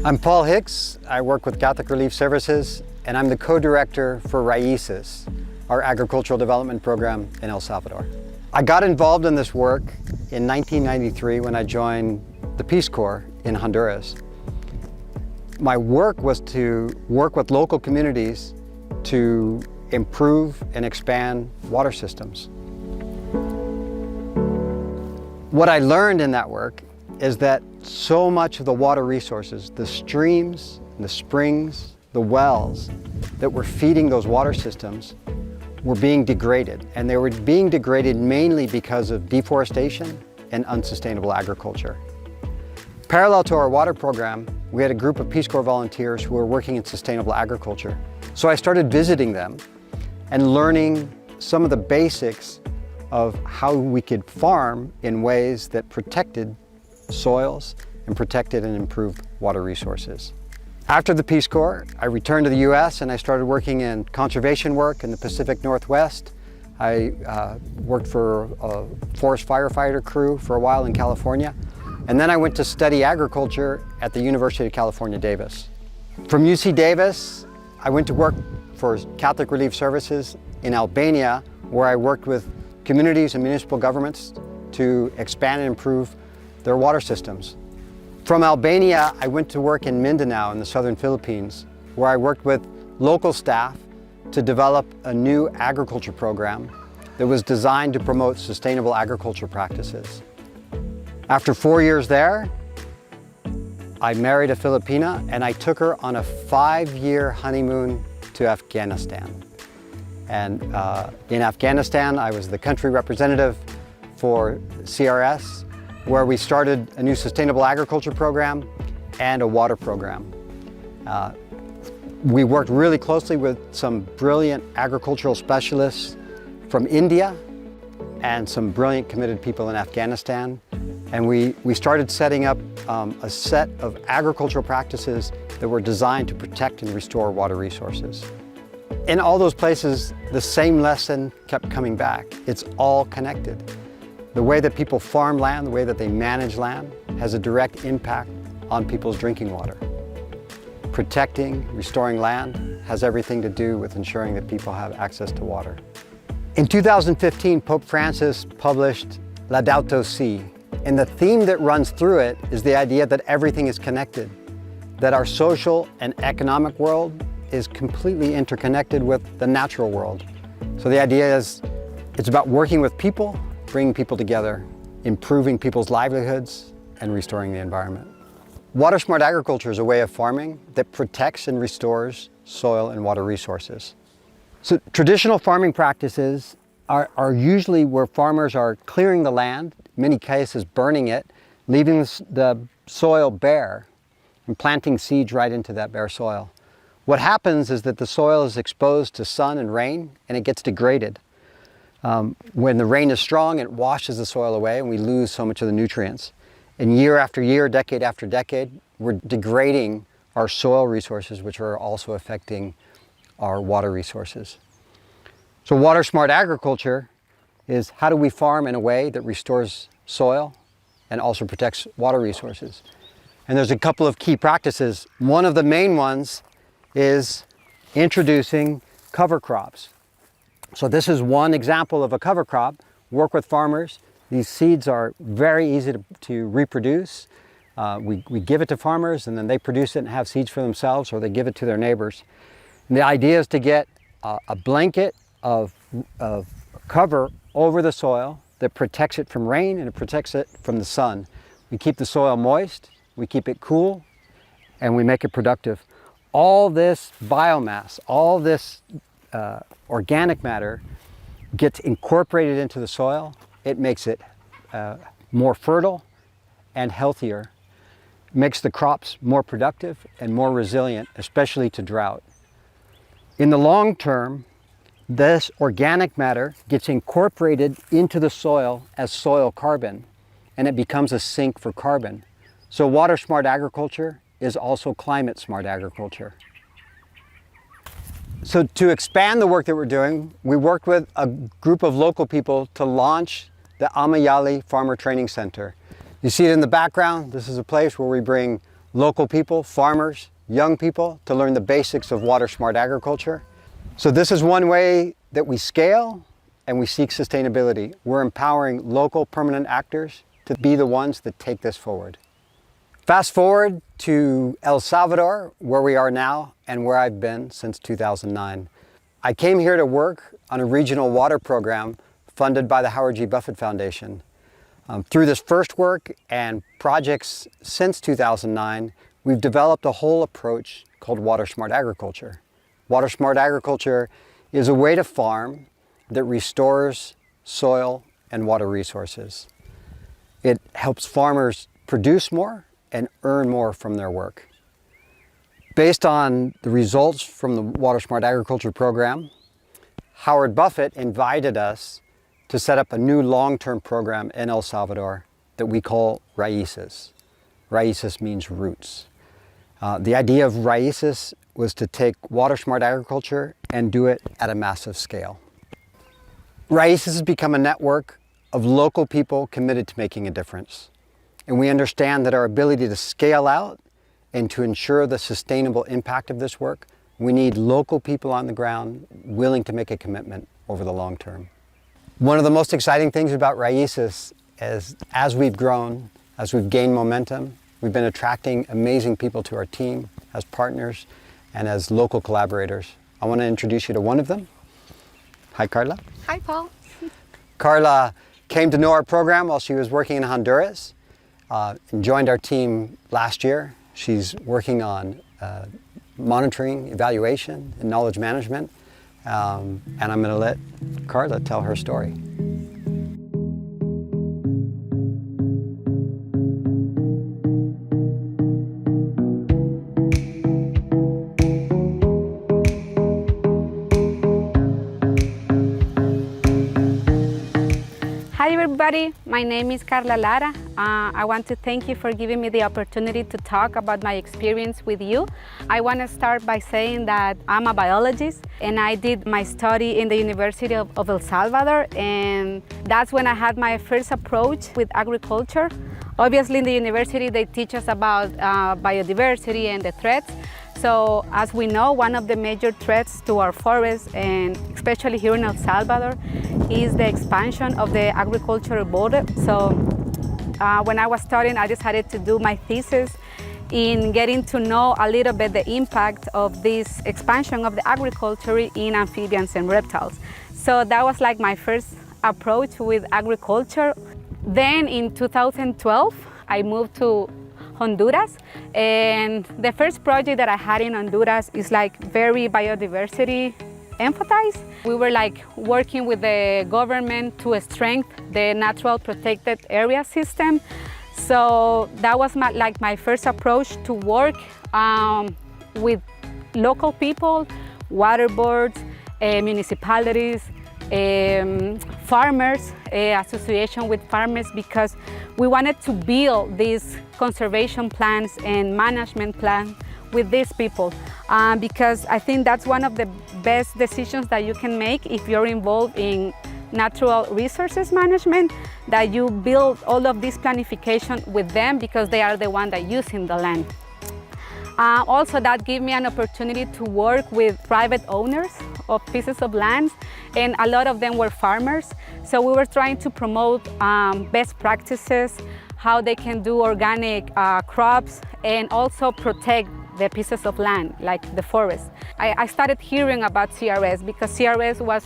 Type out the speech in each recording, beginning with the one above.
I'm Paul Hicks. I work with Catholic Relief Services, and I'm the co-director for Raíces, our agricultural development program in El Salvador. I got involved in this work in 1993 when I joined the Peace Corps in Honduras. My work was to work with local communities to improve and expand water systems. What I learned in that work is that so much of the water resources, the streams, the springs, the wells that were feeding those water systems were being degraded. And they were being degraded mainly because of deforestation and unsustainable agriculture. Parallel to our water program, we had a group of Peace Corps volunteers who were working in sustainable agriculture. So I started visiting them and learning some of the basics of how we could farm in ways that protected soils and protected and improved water resources. After the Peace Corps, I returned to the US and I started working in conservation work in the Pacific Northwest. I worked for a forest firefighter crew for a while in California. And then I went to study agriculture at the University of California, Davis. From UC Davis, I went to work for Catholic Relief Services in Albania, where I worked with communities and municipal governments to expand and improve their water systems. From Albania, I went to work in Mindanao in the southern Philippines, where I worked with local staff to develop a new agriculture program that was designed to promote sustainable agriculture practices. After 4 years there, I married a Filipina and I took her on a 5-year honeymoon to Afghanistan. And in Afghanistan, I was the country representative for CRS, where we started a new sustainable agriculture program and a water program. We worked really closely with some brilliant agricultural specialists from India and some brilliant committed people in Afghanistan. And we started setting up a set of agricultural practices that were designed to protect and restore water resources. In all those places, the same lesson kept coming back. It's all connected. The way that people farm land, the way that they manage land, has a direct impact on people's drinking water. Protecting, restoring land has everything to do with ensuring that people have access to water. In 2015, Pope Francis published Laudato Si', and the theme that runs through it is the idea that everything is connected, that our social and economic world is completely interconnected with the natural world. So the idea is, it's about working with people, bringing people together, improving people's livelihoods, and restoring the environment. Water smart agriculture is a way of farming that protects and restores soil and water resources. So traditional farming practices are usually where farmers are clearing the land, in many cases burning it, leaving the soil bare, and planting seeds right into that bare soil. What happens is that the soil is exposed to sun and rain, and it gets degraded. When the rain is strong, it washes the soil away and we lose so much of the nutrients. And year after year, decade after decade, we're degrading our soil resources, which are also affecting our water resources. So water smart agriculture is how do we farm in a way that restores soil and also protects water resources. And there's a couple of key practices. One of the main ones is introducing cover crops. So this is one example of a cover crop. Work with farmers. These seeds are very easy to reproduce. We give it to farmers and then they produce it and have seeds for themselves, or they give it to their neighbors. And the idea is to get a blanket of cover over the soil that protects it from rain and it protects it from the sun. We keep the soil moist, we keep it cool, and we make it productive. All this biomass, all this organic matter gets incorporated into the soil. It makes it more fertile and healthier. It makes the crops more productive and more resilient, especially to drought. In the long term, this organic matter gets incorporated into the soil as soil carbon, and it becomes a sink for carbon. So water smart agriculture is also climate smart agriculture. So to expand the work that we're doing, we worked with a group of local people to launch the Amayali Farmer Training Center. You see it in the background. This is a place where we bring local people, farmers, young people to learn the basics of water-smart agriculture. So this is one way that we scale and we seek sustainability. We're empowering local permanent actors to be the ones that take this forward. Fast forward to El Salvador, where we are now and where I've been since 2009. I came here to work on a regional water program funded by the Howard G. Buffett Foundation. Through this first work and projects since 2009, we've developed a whole approach called water-smart agriculture. Water-smart agriculture is a way to farm that restores soil and water resources. It helps farmers produce more and earn more from their work. Based on the results from the water-smart agriculture program, Howard Buffett invited us to set up a new long-term program in El Salvador that we call Raíces. Raíces means roots. The idea of Raíces was to take water-smart agriculture and do it at a massive scale. Raíces has become a network of local people committed to making a difference. And we understand that our ability to scale out and to ensure the sustainable impact of this work, we need local people on the ground willing to make a commitment over the long term. One of the most exciting things about Raíces is as we've grown, as we've gained momentum, we've been attracting amazing people to our team as partners and as local collaborators. I want to introduce you to one of them. Hi, Carla. Hi, Paul. Carla came to know our program while she was working in Honduras and joined our team last year. She's working on monitoring, evaluation, and knowledge management. And I'm going to let Carla tell her story. Hi everybody, my name is Carla Lara. I want to thank you for giving me the opportunity to talk about my experience with you. I want to start by saying that I'm a biologist and I did my study in the University of El Salvador, and that's when I had my first approach with agriculture. Obviously in the university they teach us about biodiversity and the threats. So as we know, one of the major threats to our forests, and especially here in El Salvador, is the expansion of the agricultural border. So when I was studying, I decided to do my thesis in getting to know a little bit the impact of this expansion of the agriculture in amphibians and reptiles. So that was like my first approach with agriculture. Then in 2012, I moved to Honduras, and the first project that I had in Honduras is like very biodiversity emphasized. We were like working with the government to strengthen the natural protected area system. So that was my first approach to work with local people, water boards, municipalities, farmers, association with farmers, because we wanted to build these conservation plans and management plans with these people, because I think that's one of the best decisions that you can make if you're involved in natural resources management, that you build all of this planification with them because they are the one that using the land. Also, that gave me an opportunity to work with private owners of pieces of land, and a lot of them were farmers. So we were trying to promote best practices, how they can do organic crops, and also protect the pieces of land, like the forest. I started hearing about CRS because CRS was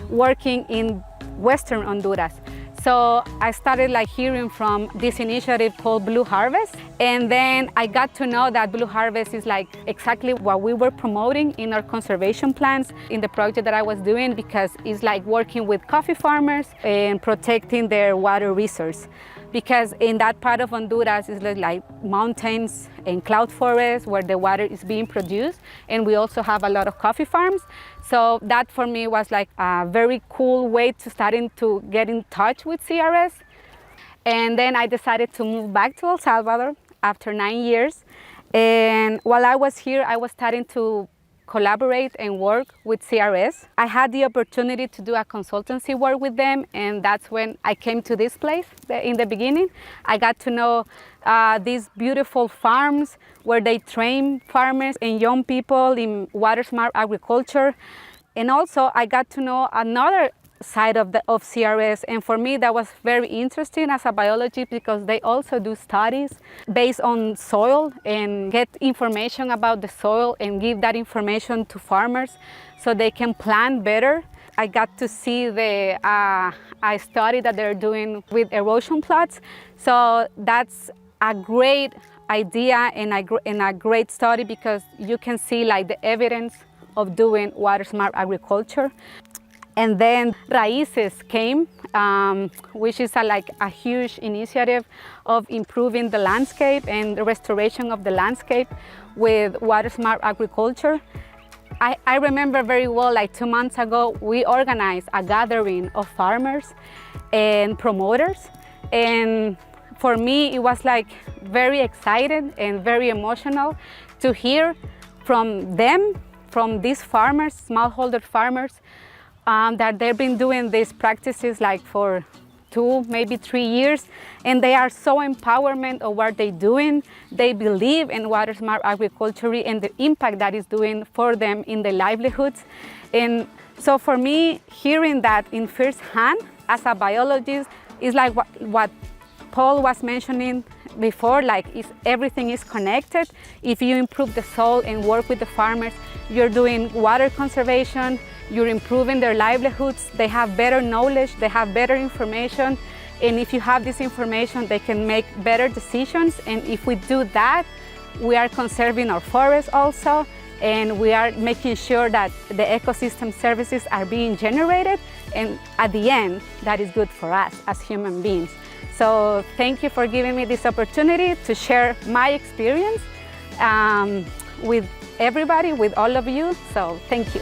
working in Western Honduras. So I started hearing from this initiative called Blue Harvest, and then I got to know that Blue Harvest is exactly what we were promoting in our conservation plans in the project that I was doing, because it's working with coffee farmers and protecting their water resource. Because in that part of Honduras is like mountains and cloud forests where the water is being produced, and we also have a lot of coffee farms. So that for me was a very cool way to starting to get in touch with CRS. And then I decided to move back to El Salvador after 9 years. And while I was here, I was starting to collaborate and work with CRS. I had the opportunity to do a consultancy work with them, and that's when I came to this place in the beginning. I got to know these beautiful farms where they train farmers and young people in water-smart agriculture. And also I got to know another side of CRS, and for me that was very interesting as a biologist, because they also do studies based on soil and get information about the soil and give that information to farmers so they can plant better. I got to see a study that they're doing with erosion plots, so that's a great idea and a great study, because you can see like the evidence of doing water-smart agriculture. And then Raíces came, which is a huge initiative of improving the landscape and the restoration of the landscape with water-smart agriculture. I remember very well, like 2 months ago, we organized a gathering of farmers and promoters. And for me, it was like very exciting and very emotional to hear from them, from these farmers, smallholder farmers, that they've been doing these practices like for 2, maybe 3 years, and they are so empowerment of what they're doing. They believe in water-smart agriculture and the impact that is doing for them in their livelihoods. And so for me, hearing that in first hand as a biologist is like what Paul was mentioning before, like everything is connected. If you improve the soil and work with the farmers, you're doing water conservation, you're improving their livelihoods, they have better knowledge, they have better information, and if you have this information, they can make better decisions. And if we do that, we are conserving our forests also, and we are making sure that the ecosystem services are being generated, and at the end, that is good for us as human beings. So thank you for giving me this opportunity to share my experience with everybody, with all of you. So thank you.